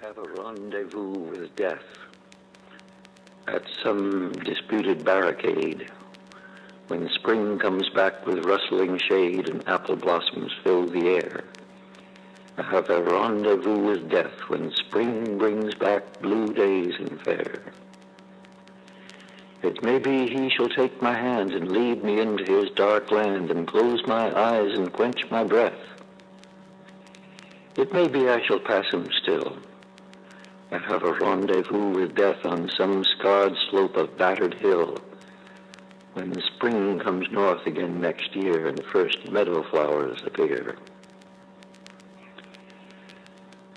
have a rendezvous with death at some disputed barricade when spring comes back with rustling shade and apple blossoms fill the air. I have a rendezvous with death when spring brings back blue days and fair. It may be he shall take my hand and lead me into his dark land and close my eyes and quench my breath. It may be I shall pass him still and have a rendezvous with death on some scarred slope of battered hill when spring comes north again next year and first meadow flowers appear.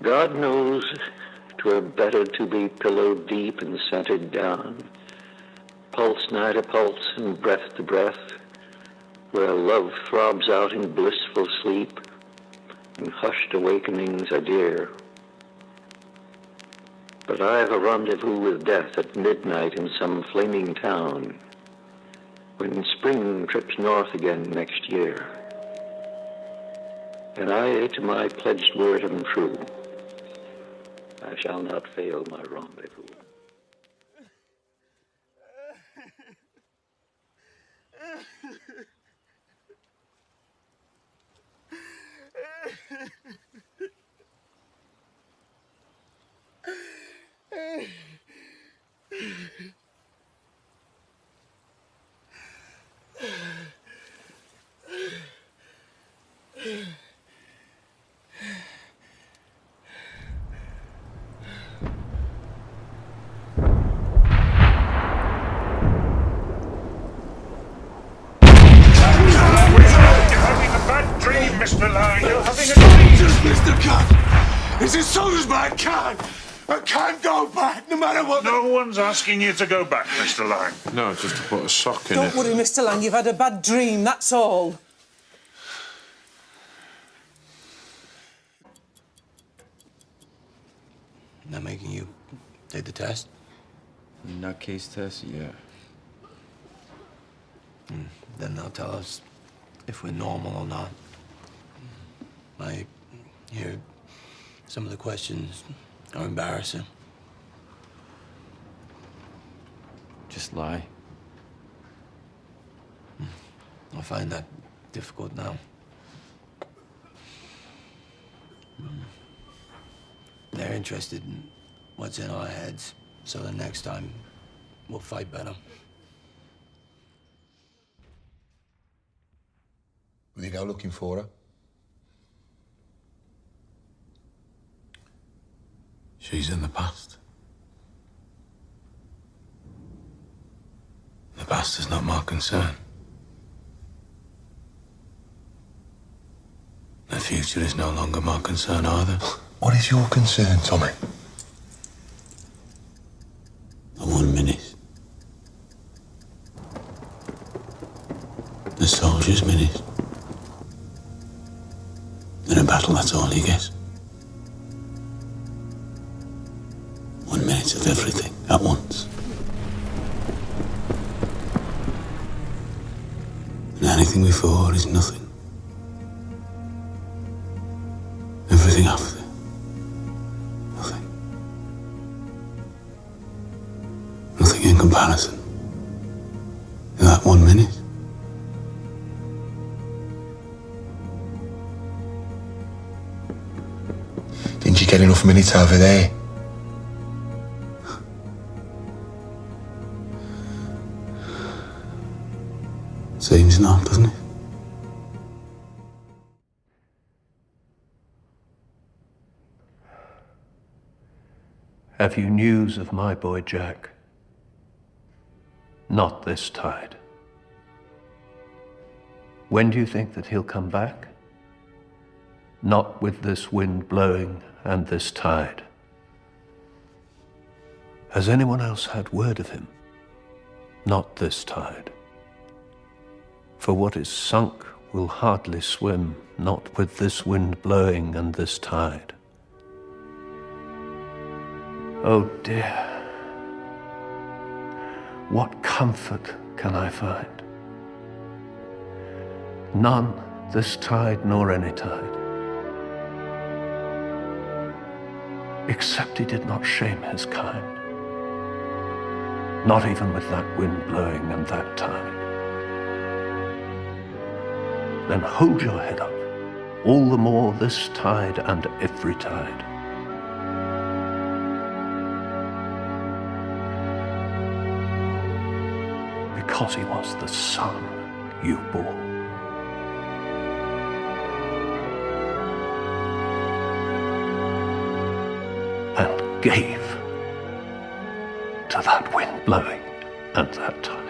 God knows 'twere better to be pillowed deep and scented down, pulse nigh to pulse and breath to breath, where love throbs out in blissful sleep and hushed awakenings are dear. But I have a rendezvous with death at midnight in some flaming town when spring trips north again next year. And I to my pledged word am true. I shall not fail my rendezvous. Mr. Lang, you're having a dream! Mr. Cant! It's as soon as I can! I can't go back, no matter what... No one's asking you to go back, Mr. Lang. No, just to put a sock in it. Don't worry, Mr. Lang, you've had a bad dream, that's all. They're making you take the test? Nutcase test, yeah. Then they'll tell us if we're normal or not. I hear some of the questions are embarrassing. Just lie. I find that difficult now. They're interested in what's in our heads, so the next time we'll fight better. Will you go looking for her? She's in the past. The past is not my concern. The future is no longer my concern either. What is your concern, Tommy? The 1 minute. The soldier's minute. In a battle, that's all you get. 1 minute of everything at once. And anything before is nothing. Everything after. Nothing. Nothing in comparison to that 1 minute. Didn't you get enough minutes over there? Seems not, doesn't it? Have you news of my boy Jack? Not this tide. When do you think that he'll come back? Not with this wind blowing and this tide. Has anyone else had word of him? Not this tide. For what is sunk will hardly swim, not with this wind blowing and this tide. Oh dear, what comfort can I find? None this tide nor any tide. except he did not shame his kind. Not even with that wind blowing and that tide. Then hold your head up, all the more this tide and every tide. Because he was the son you bore. And gave to that wind blowing and that tide.